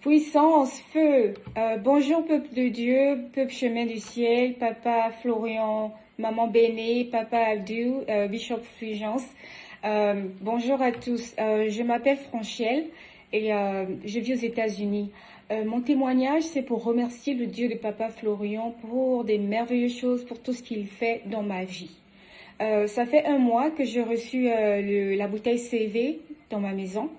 Puissance, feu. Bonjour peuple de Dieu, peuple chemin du ciel, papa Florian, maman Béné, papa Abdou, Bishop Fulgence. Bonjour à tous. Je m'appelle Franchelle et je vis aux États-Unis. Mon témoignage, c'est pour remercier le Dieu de papa Florian pour des merveilleuses choses, pour tout ce qu'il fait dans ma vie. Ça fait 1 mois que j'ai reçu la bouteille CV dans ma maison.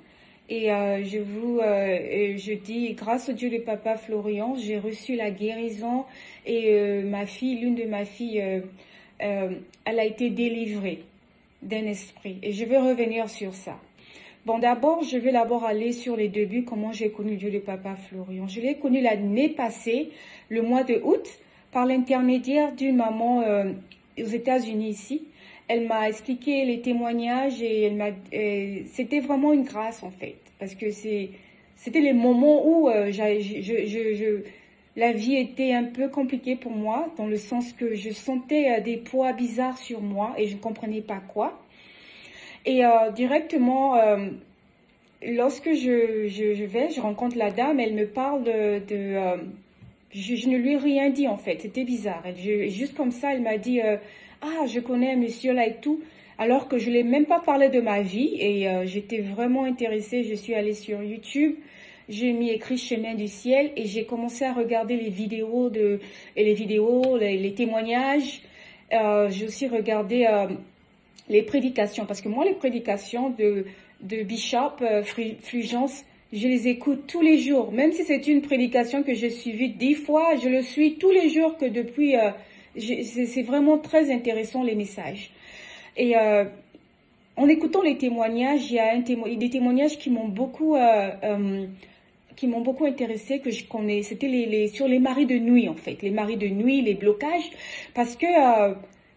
Et je dis, grâce au Dieu de papa Florian, j'ai reçu la guérison et ma fille, l'une de ma filles, elle a été délivrée d'un esprit. Et je vais revenir sur ça. Bon, je vais d'abord aller sur les débuts, comment j'ai connu le Dieu de papa Florian. Je l'ai connu l'année passée, le mois de août, par l'intermédiaire d'une maman aux États-Unis ici. Elle m'a expliqué les témoignages et c'était vraiment une grâce en fait, parce que c'était les moments où la vie était un peu compliquée pour moi, dans le sens que je sentais des poids bizarres sur moi et je ne comprenais pas quoi. Et directement, lorsque je rencontre la dame, elle me parle je ne lui ai rien dit en fait, c'était bizarre. Juste comme ça, elle m'a dit ah, je connais un monsieur là et tout, alors que je ne l'ai même pas parlé de ma vie et j'étais vraiment intéressée. Je suis allée sur YouTube, j'ai mis écrit Chemin du ciel et j'ai commencé à regarder les vidéos, les témoignages. J'ai aussi regardé les prédications, parce que moi, les prédications de Bishop Fulgence, je les écoute tous les jours. Même si c'est une prédication que j'ai suivie 10 fois, je le suis tous les jours que depuis... c'est vraiment très intéressant les messages. Et en écoutant les témoignages, il y a des témoignages qui m'ont beaucoup intéressé, que je connais. C'était sur les maris de nuit en fait, les maris de nuit, les blocages, parce que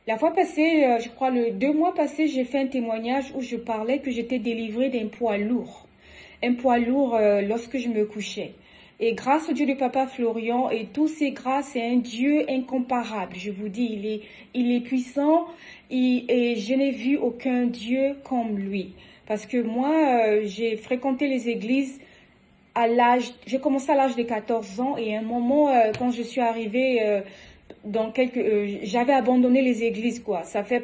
la fois passée, je crois 2 mois passés, j'ai fait un témoignage où je parlais que j'étais délivrée d'un poids lourd, lorsque je me couchais. Et grâce au Dieu de papa Florian et tous ses grâces, c'est un Dieu incomparable. Je vous dis, il est puissant et je n'ai vu aucun Dieu comme lui. Parce que moi, j'ai fréquenté les églises j'ai commencé à l'âge de 14 ans et à un moment, quand je suis arrivée j'avais abandonné les églises, quoi. Ça fait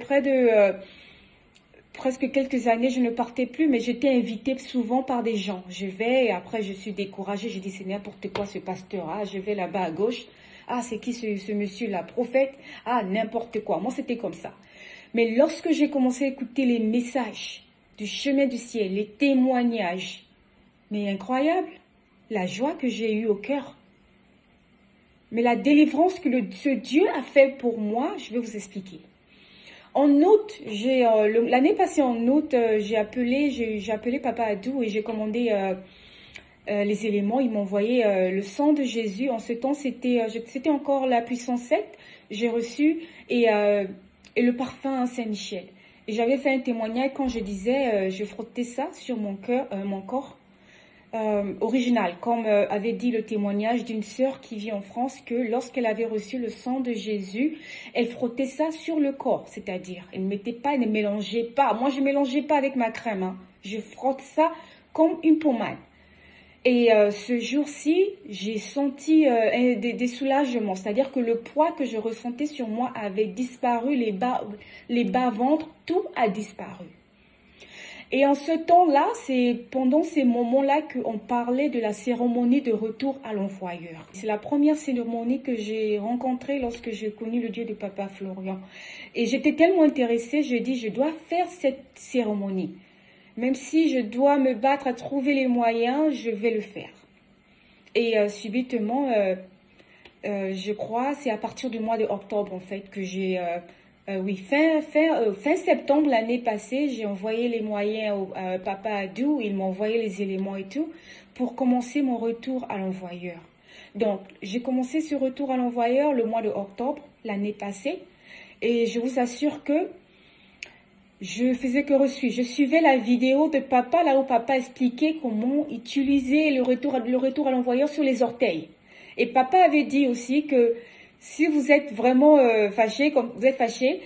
presque quelques années, je ne partais plus, mais j'étais invitée souvent par des gens. Je vais, et après je suis découragée, je dis c'est n'importe quoi ce pasteur, ah, je vais là-bas à gauche, ah c'est qui ce monsieur-là, prophète, ah n'importe quoi. Moi c'était comme ça. Mais lorsque j'ai commencé à écouter les messages du chemin du ciel, les témoignages, mais incroyable, la joie que j'ai eue au cœur. Mais la délivrance que ce Dieu a fait pour moi, je vais vous expliquer. En août, l'année passée en août, j'ai appelé Papa Adou et j'ai commandé les éléments. Ils m'ont envoyé le sang de Jésus. En ce temps, c'était encore la puissance 7. J'ai reçu et le parfum Saint-Michel. Et j'avais fait un témoignage quand je disais, je frottais ça sur mon corps. Original, comme avait dit le témoignage d'une sœur qui vit en France, que lorsqu'elle avait reçu le sang de Jésus, elle frottait ça sur le corps, c'est-à-dire elle ne mélangeait pas. Moi, je mélangeais pas avec ma crème, hein. Je frotte ça comme une pommade. Et ce jour-ci, j'ai senti des soulagements, c'est-à-dire que le poids que je ressentais sur moi avait disparu, les bas ventres, tout a disparu. Et en ce temps-là, c'est pendant ces moments-là qu'on parlait de la cérémonie de retour à l'envoyeur. C'est la première cérémonie que j'ai rencontrée lorsque j'ai connu le Dieu de papa Florian. Et j'étais tellement intéressée, je dis, je dois faire cette cérémonie. Même si je dois me battre à trouver les moyens, je vais le faire. Et subitement, je crois, c'est à partir du mois d'octobre en fait que j'ai... fin septembre l'année passée, j'ai envoyé les moyens au papa Adou, il m'a envoyé les éléments et tout, pour commencer mon retour à l'envoyeur. Donc, j'ai commencé ce retour à l'envoyeur le mois d'octobre l'année passée, et je vous assure que je faisais que je suivais la vidéo de papa, là où papa expliquait comment utiliser le retour à l'envoyeur sur les orteils. Et papa avait dit aussi que si vous êtes vraiment fâché, comme vous êtes fâché,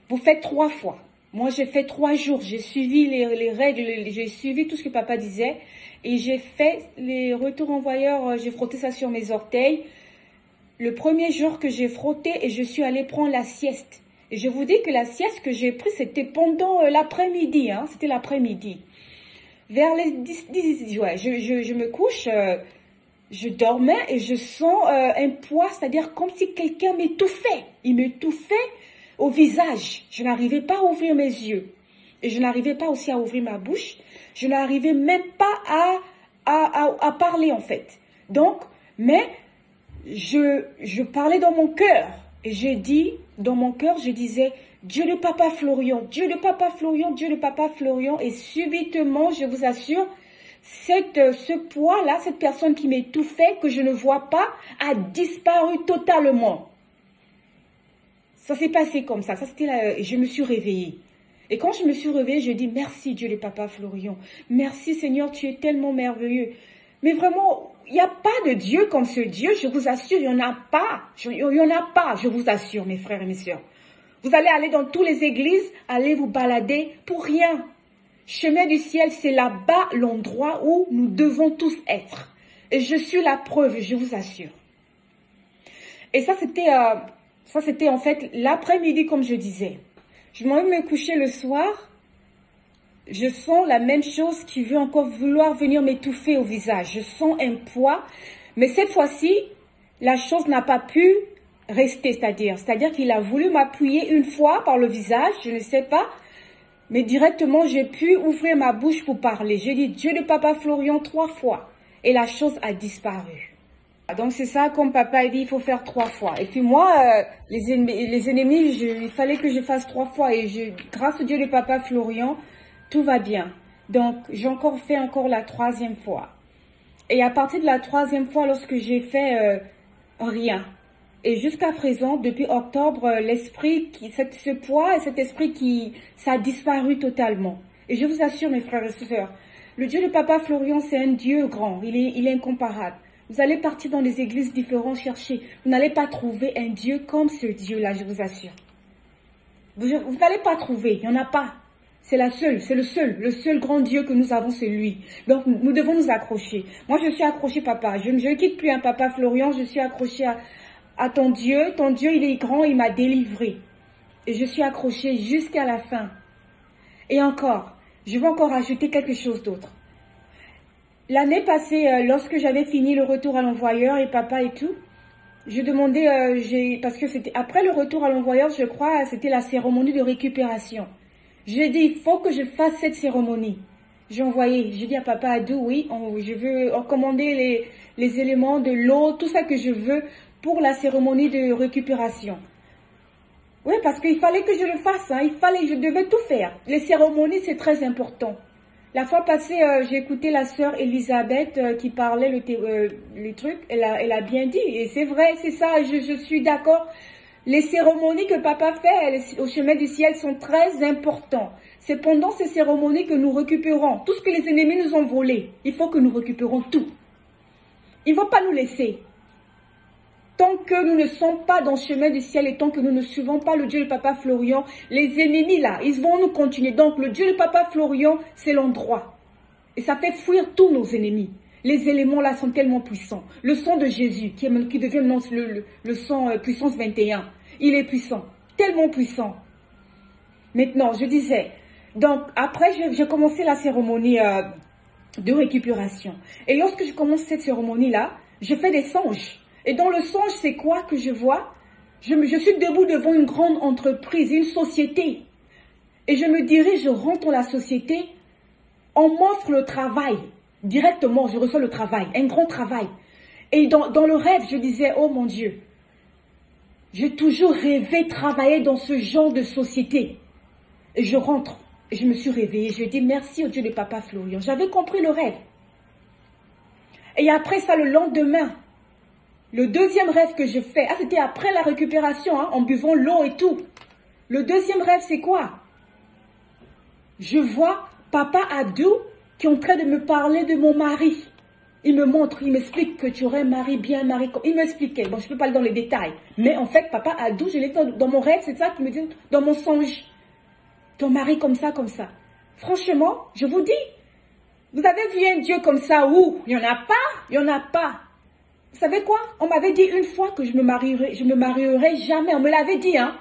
vous faites 3 fois. Moi, j'ai fait 3 jours. J'ai suivi les règles, j'ai suivi tout ce que papa disait. Et j'ai fait les retours envoyeurs, j'ai frotté ça sur mes orteils. Le premier jour que j'ai frotté et je suis allée prendre la sieste. Et je vous dis que la sieste que j'ai prise, c'était pendant l'après-midi. Hein, c'était l'après-midi. Vers les 10 ouais, je me couche, je dormais et je sens un poids, c'est-à-dire comme si quelqu'un m'étouffait. Il m'étouffait au visage. Je n'arrivais pas à ouvrir mes yeux. Et je n'arrivais pas aussi à ouvrir ma bouche. Je n'arrivais même pas à parler en fait. Donc, mais je parlais dans mon cœur. Et j'ai dit, dans mon cœur, je disais, Dieu de Papa Florian, Dieu de Papa Florian, Dieu de Papa Florian. Et subitement, je vous assure, ce poids-là, cette personne qui m'étouffait, que je ne vois pas, a disparu totalement. Ça s'est passé comme ça. Je me suis réveillée. Et quand je me suis réveillée, je dis merci Dieu de Papa Florian. Merci Seigneur, tu es tellement merveilleux. Mais vraiment, il n'y a pas de Dieu comme ce Dieu, je vous assure, il n'y en a pas. Il n'y en a pas, je vous assure, mes frères et mes sœurs. Vous allez aller dans toutes les églises, allez vous balader pour rien. Chemin du ciel, c'est là-bas l'endroit où nous devons tous être. Et je suis la preuve, je vous assure. Et ça, c'était en fait l'après-midi, comme je disais. Je m'en vais me coucher le soir. Je sens la même chose qui veut encore vouloir venir m'étouffer au visage. Je sens un poids. Mais cette fois-ci, la chose n'a pas pu rester. C'est-à-dire qu'il a voulu m'appuyer une fois par le visage. Je ne sais pas. Mais directement, j'ai pu ouvrir ma bouche pour parler. J'ai dit Dieu de Papa Florian 3 fois. Et la chose a disparu. Donc c'est ça, comme papa a dit, il faut faire 3 fois. Et puis moi, les ennemis, il fallait que je fasse 3 fois. Et grâce au Dieu de Papa Florian, tout va bien. Donc j'ai encore fait la 3e fois. Et à partir de la 3e fois, lorsque j'ai fait rien. Et jusqu'à présent, depuis octobre, ce poids et cet esprit ça a disparu totalement. Et je vous assure, mes frères et sœurs, le Dieu de Papa Florian, c'est un Dieu grand. Il est incomparable. Vous allez partir dans des églises différentes chercher. Vous n'allez pas trouver un Dieu comme ce Dieu-là, je vous assure. Vous n'allez pas trouver, il n'y en a pas. C'est le seul grand Dieu que nous avons, c'est lui. Donc nous devons nous accrocher. Moi je suis accrochée, papa. Je ne quitte plus un papa Florian, je suis accrochée à ton Dieu. Ton Dieu, il est grand, il m'a délivré. Et je suis accrochée jusqu'à la fin. Et encore, je vais encore ajouter quelque chose d'autre. L'année passée, lorsque j'avais fini le retour à l'envoyeur et papa et tout, je demandais, parce que c'était après le retour à l'envoyeur, je crois, c'était la cérémonie de récupération. J'ai dit, il faut que je fasse cette cérémonie. J'ai dit à papa Adou, oui, je veux commander les éléments de l'eau, tout ça que je veux pour la cérémonie de récupération. Oui, parce qu'il fallait que je le fasse, hein, je devais tout faire. Les cérémonies, c'est très important. La fois passée, j'ai écouté la sœur Elisabeth qui parlait le truc. Elle a bien dit. Et c'est vrai, c'est ça, je suis d'accord. Les cérémonies que papa fait au chemin du ciel sont très importantes. C'est pendant ces cérémonies que nous récupérons tout ce que les ennemis nous ont volé. Il faut que nous récupérons tout. Il ne faut pas nous laisser. Tant que nous ne sommes pas dans le chemin du ciel et tant que nous ne suivons pas le Dieu de Papa Florian, les ennemis là, ils vont nous continuer. Donc le Dieu de Papa Florian, c'est l'endroit. Et ça fait fuir tous nos ennemis. Les éléments là sont tellement puissants. Le sang de Jésus, qui devient maintenant le sang puissance 21, il est puissant, tellement puissant. Maintenant, je disais, donc après j'ai commencé la cérémonie de récupération. Et lorsque je commence cette cérémonie là, je fais des songes. Et dans le songe, c'est quoi que je vois? Je suis debout devant une grande entreprise, une société. Et je me dirige, je rentre dans la société. On m'offre le travail. Directement, je reçois le travail, un grand travail. Et dans le rêve, je disais, oh mon Dieu, j'ai toujours rêvé de travailler dans ce genre de société. Et je rentre, et je me suis réveillée. Je dis merci au Dieu de Papa Florian. J'avais compris le rêve. Et après ça, le lendemain, le deuxième rêve que je fais, c'était après la récupération, hein, en buvant l'eau et tout. Le deuxième rêve, c'est quoi? Je vois Papa Adou qui est en train de me parler de mon mari. Il me montre, il m'explique que tu aurais un mari bien marié. Il m'expliquait, bon, je ne peux pas aller dans les détails. Mais en fait, Papa Adou, je l'ai fait dans mon rêve, c'est ça qu'il me dit, dans mon songe. Ton mari comme ça, comme ça. Franchement, je vous dis, Vous avez vu un Dieu comme ça où il n'y en a pas, il n'y en a pas. Vous savez quoi? On m'avait dit une fois que je me marierai jamais. On me l'avait dit, hein.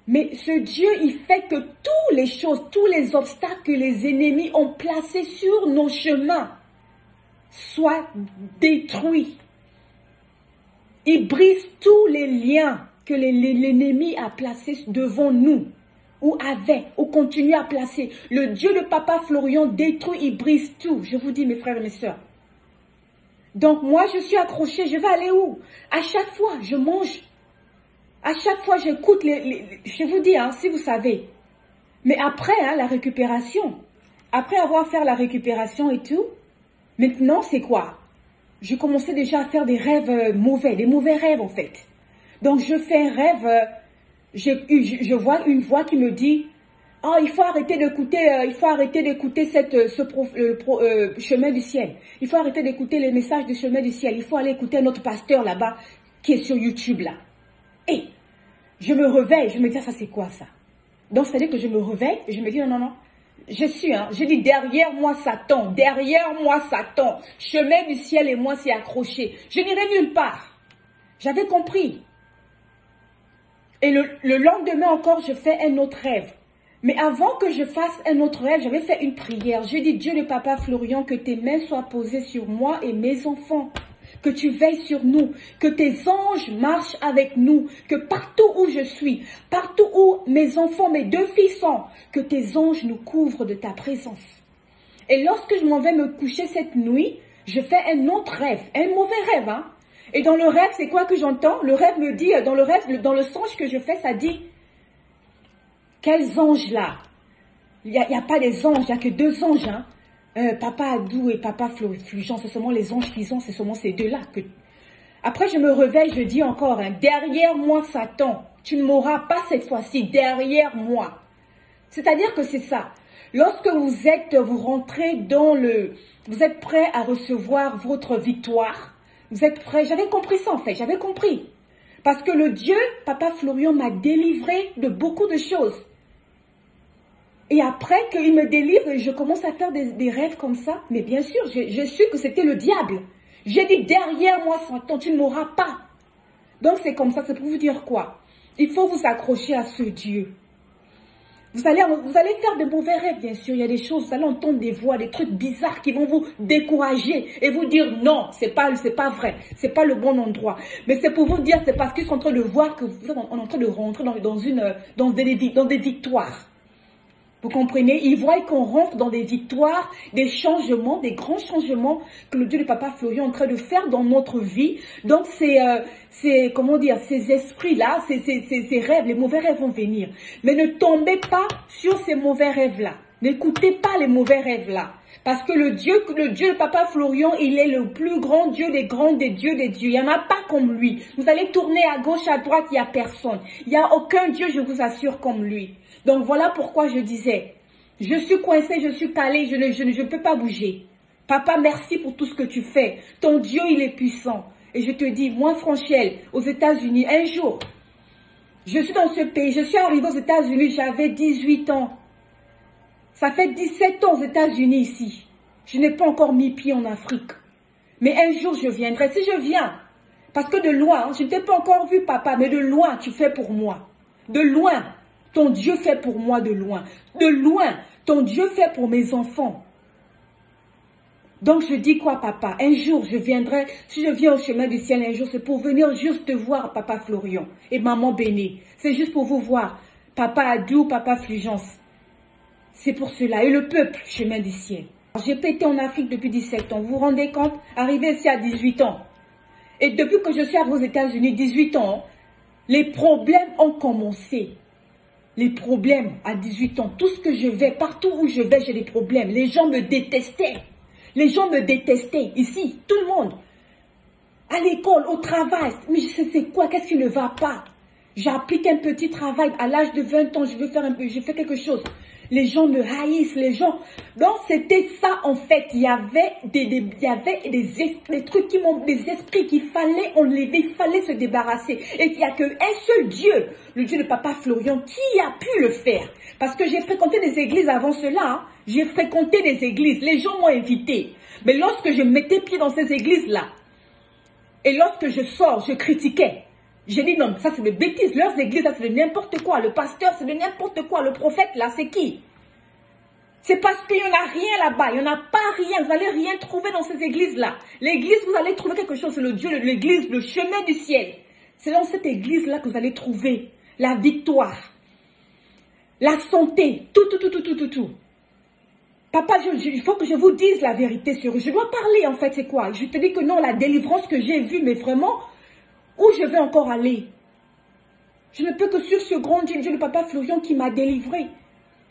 Mais ce Dieu, il fait que toutes les choses, tous les obstacles que les ennemis ont placés sur nos chemins soient détruits. Il brise tous les liens que l'ennemi a placés devant nous, ou avait, ou continue à placer. Le Dieu de Papa Florian détruit, il brise tout. Je vous dis, mes frères et mes sœurs. Donc moi, je suis accrochée, je vais aller où? À chaque fois, je mange. À chaque fois, j'écoute je vous dis, hein, si vous savez. Mais après, hein, la récupération, après avoir fait la récupération et tout, maintenant, c'est quoi? Je commençais déjà à faire des rêves mauvais, des mauvais rêves en fait. Donc, je fais un rêve, je vois une voix qui me dit, oh, il faut arrêter d'écouter, Chemin du Ciel. Il faut arrêter d'écouter les messages du Chemin du Ciel. Il faut aller écouter notre pasteur là-bas qui est sur YouTube là. Et je me réveille, je me dis, ça c'est quoi ça? Donc, c'est-à-dire que je me réveille et je me dis, non, non, non. Je dis, derrière moi Satan, Chemin du Ciel et moi c'est accroché. Je n'irai nulle part. J'avais compris. Et le lendemain encore, je fais un autre rêve. Mais avant que je fasse un autre rêve, j'avais fait une prière. Je dis, Dieu de Papa Florian, que tes mains soient posées sur moi et mes enfants. Que tu veilles sur nous, que tes anges marchent avec nous, que partout où je suis, partout où mes enfants, mes 2 filles sont, que tes anges nous couvrent de ta présence. Et lorsque je m'en vais me coucher cette nuit, je fais un autre rêve, un mauvais rêve, hein. Et dans le rêve, c'est quoi que j'entends? Le rêve me dit, dans le rêve, dans le songe que je fais, ça dit, quels anges là? Il n'y a pas des anges, il n'y a que 2 anges, hein. Papa Adou et Papa Fulgence, c'est seulement les anges qu'ils ont, c'est seulement ces 2-là. Après, je me réveille, je dis encore, hein, derrière moi, Satan, tu ne m'auras pas cette fois-ci, derrière moi. C'est-à-dire que c'est ça. Lorsque vous rentrez vous êtes prêt à recevoir votre victoire, vous êtes prêt, j'avais compris ça en fait, j'avais compris. Parce que le Dieu, Papa Florian, m'a délivré de beaucoup de choses. Et après qu'il me délivre, je commence à faire des rêves comme ça. Mais bien sûr, je su que c'était le diable. J'ai dit, derrière moi, Satan, tu ne m'auras pas. Donc c'est comme ça, c'est pour vous dire quoi? Il faut vous accrocher à ce Dieu. Vous allez faire de mauvais rêves, bien sûr. Il y a des choses, vous allez entendre des voix, des trucs bizarres qui vont vous décourager et vous dire non, c'est pas vrai, c'est pas le bon endroit. Mais c'est pour vous dire, c'est parce qu'ils sont en train de voir que vous êtes en train de rentrer dans des victoires. Vous comprenez? Ils voient qu'on rentre dans des victoires, des changements, des grands changements que le Dieu de Papa Florian est en train de faire dans notre vie. Donc, comment dire, ces esprits-là, ces rêves, les mauvais rêves vont venir. Mais ne tombez pas sur ces mauvais rêves-là. N'écoutez pas les mauvais rêves-là. Parce que le Dieu de Papa Florian, il est le plus grand Dieu des grands, des dieux des dieux. Il n'y en a pas comme lui. Vous allez tourner à gauche, à droite, il n'y a personne. Il n'y a aucun Dieu, je vous assure, comme lui. Donc voilà pourquoi je disais, je suis coincée, je suis calée, je ne peux pas bouger. Papa, merci pour tout ce que tu fais. Ton Dieu, il est puissant. Et je te dis, moi, Franchelle, aux États-Unis, un jour, je suis dans ce pays, je suis arrivée aux États-Unis, j'avais 18 ans. Ça fait 17 ans aux États-Unis ici. Je n'ai pas encore mis pied en Afrique. Mais un jour, je viendrai. Si je viens, parce que de loin, je ne t'ai pas encore vu, papa, mais de loin, tu fais pour moi. De loin, ton Dieu fait pour moi de loin. De loin, ton Dieu fait pour mes enfants. Donc, je dis quoi, papa? Un jour, je viendrai. Si je viens au chemin du ciel un jour, c'est pour venir juste te voir, papa Florian et maman Béné. C'est juste pour vous voir. Papa Adou, papa Fulgence. C'est pour cela. Et le peuple, chemin du ciel. J'ai pété en Afrique depuis 17 ans. Vous vous rendez compte? Arrivé ici à 18 ans. Et depuis que je suis arrivé aux États-Unis, 18 ans, les problèmes ont commencé. Les problèmes à 18 ans. Tout ce que je vais, partout où je vais, j'ai des problèmes. Les gens me détestaient. Les gens me détestaient. Ici, tout le monde. À l'école, au travail. Mais je sais quoi? Qu'est-ce qui ne va pas? J'applique un petit travail. À l'âge de 20 ans, je fais quelque chose. Les gens me haïssent, les gens... Donc, c'était ça, en fait. Il y avait des trucs qui m'ont... Des esprits qu'il fallait enlever, il fallait se débarrasser. Et il n'y a qu'un seul Dieu, le Dieu de Papa Florian, qui a pu le faire. Parce que j'ai fréquenté des églises avant cela. Hein. J'ai fréquenté des églises. Les gens m'ont invité. Mais lorsque je mettais pied dans ces églises-là, et lorsque je sors, je critiquais. J'ai dit non, ça c'est des bêtises. Leurs églises, ça c'est de n'importe quoi. Le pasteur, c'est de n'importe quoi. Le prophète, là, c'est qui? C'est parce qu'il n'y en a rien là-bas. Il n'y en a pas rien. Vous n'allez rien trouver dans ces églises-là. L'église, vous allez trouver quelque chose. C'est le Dieu, l'église, le chemin du ciel. C'est dans cette église-là que vous allez trouver la victoire, la santé, tout. Papa, il faut que je vous dise la vérité sur eux. Je dois parler, en fait, c'est quoi? Je te dis que non, la délivrance que j'ai vue, mais vraiment... Où je vais encore aller? Je ne peux que sur ce grand Dieu de Papa Florian qui m'a délivré.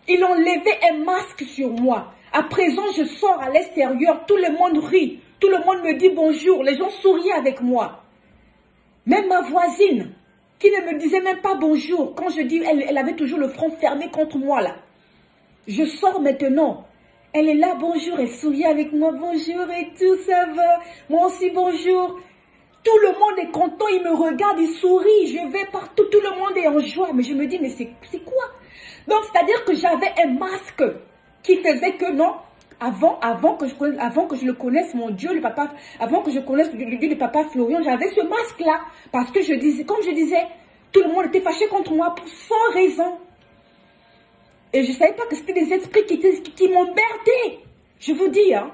Il enlevait un masque sur moi. À présent, je sors à l'extérieur. Tout le monde rit. Tout le monde me dit bonjour. Les gens souriaient avec moi. Même ma voisine, qui ne me disait même pas bonjour. Quand je dis, elle avait toujours le front fermé contre moi là. Je sors maintenant. Elle est là, bonjour. Elle sourit avec moi. Bonjour et tout, ça va. Moi aussi, bonjour. Tout le monde est content, il me regarde, il sourit, je vais partout, tout le monde est en joie. Mais je me dis, mais c'est quoi? Donc, c'est-à-dire que j'avais un masque qui faisait que non, avant que je le connaisse, mon Dieu, le papa, avant que je connaisse le Dieu de Papa Florian, j'avais ce masque-là. Parce que je disais, comme je disais, tout le monde était fâché contre moi sans raison. Et je ne savais pas que c'était des esprits qui m'emmerdaient. Je vous dis, hein.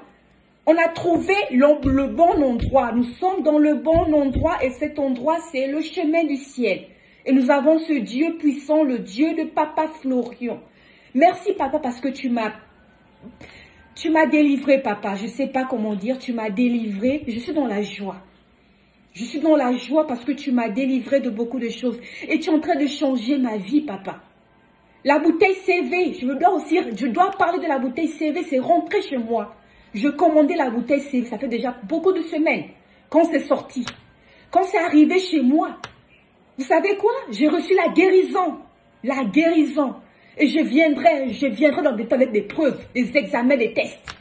On a trouvé le bon endroit. Nous sommes dans le bon endroit et cet endroit, c'est le chemin du ciel. Et nous avons ce Dieu puissant, le Dieu de Papa Florian. Merci, Papa, parce que tu m'as délivré, Papa. Je ne sais pas comment dire, tu m'as délivré. Je suis dans la joie. Je suis dans la joie parce que tu m'as délivré de beaucoup de choses. Et tu es en train de changer ma vie, Papa. La bouteille CV, je dois parler de la bouteille CV, c'est rentré chez moi. Je commandais la bouteille CV, ça fait déjà beaucoup de semaines quand c'est sorti. Quand c'est arrivé chez moi, vous savez quoi? J'ai reçu la guérison. La guérison. Et je viendrai dans des temps avec des preuves, des examens, des tests.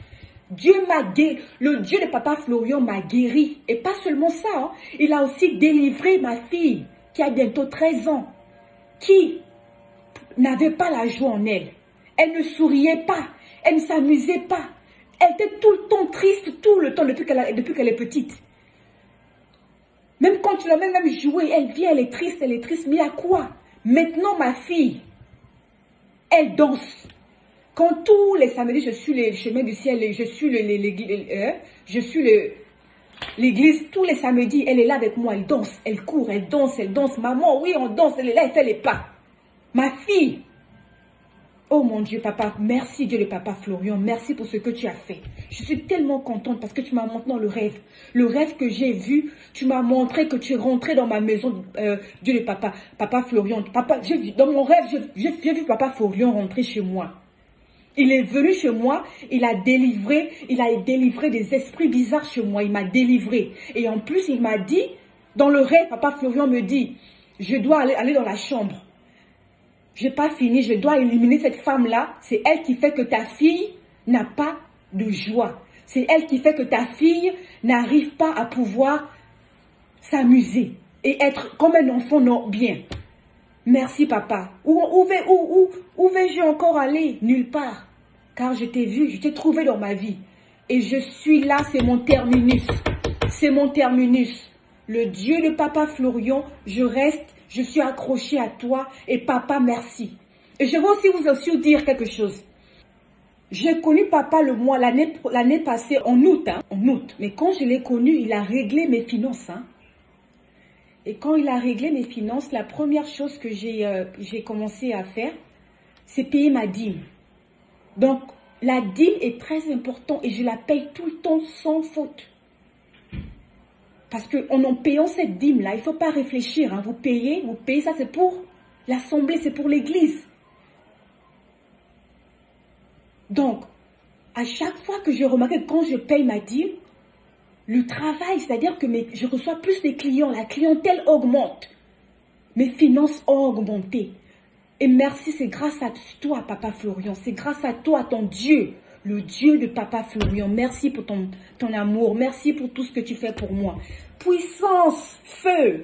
Dieu m'a guéri. Le Dieu de Papa Florian m'a guéri. Et pas seulement ça, hein, il a aussi délivré ma fille qui a bientôt 13 ans, qui n'avait pas la joie en elle. Elle ne souriait pas. Elle ne s'amusait pas. Elle était tout le temps triste, tout le temps, depuis qu'elle est petite. Même quand tu l'as même joué, elle vient, elle est triste, mais à quoi? Maintenant, ma fille, elle danse. Quand tous les samedis, je suis le chemin du ciel, je suis l'église, tous les samedis, elle est là avec moi, elle danse, elle court, elle danse. Maman, oui, on danse, elle est là, elle fait les pas. Ma fille, oh mon Dieu, Papa, merci Dieu de Papa Florian, merci pour ce que tu as fait. Je suis tellement contente parce que tu m'as montré le rêve. Le rêve que j'ai vu, tu m'as montré que tu es rentré dans ma maison, Dieu de Papa Florian. Papa, dans mon rêve, j'ai vu Papa Florian rentrer chez moi. Il est venu chez moi, il a délivré des esprits bizarres chez moi, il m'a délivré. Et en plus, il m'a dit, dans le rêve, Papa Florian me dit, je dois aller dans la chambre. Je n'ai pas fini, je dois éliminer cette femme-là. C'est elle qui fait que ta fille n'a pas de joie. C'est elle qui fait que ta fille n'arrive pas à pouvoir s'amuser et être comme un enfant bien. Merci, Papa. Où vais-je encore aller? Nulle part. Car je t'ai vu, je t'ai trouvé dans ma vie. Et je suis là, c'est mon terminus. C'est mon terminus. Le Dieu de Papa Florian, je reste. Je suis accrochée à toi et Papa, merci. Et je veux aussi dire quelque chose. J'ai connu Papa l'année passée en août, hein, en août. Mais quand je l'ai connu, il a réglé mes finances. Hein. Et quand il a réglé mes finances, la première chose que j'ai commencé à faire, c'est payer ma dîme. Donc, la dîme est très importante et je la paye tout le temps sans faute. Parce qu'en payant cette dîme-là, il ne faut pas réfléchir. Hein. Vous payez, ça c'est pour l'assemblée, c'est pour l'église. Donc, à chaque fois que je remarque que quand je paye ma dîme, le travail, c'est-à-dire que je reçois plus de clients, la clientèle augmente. Mes finances ont augmenté. Et merci, c'est grâce à toi, Papa Florian. C'est grâce à toi, ton Dieu. Le Dieu de Papa Florian. Merci pour ton amour. Merci pour tout ce que tu fais pour moi. Puissance, feu.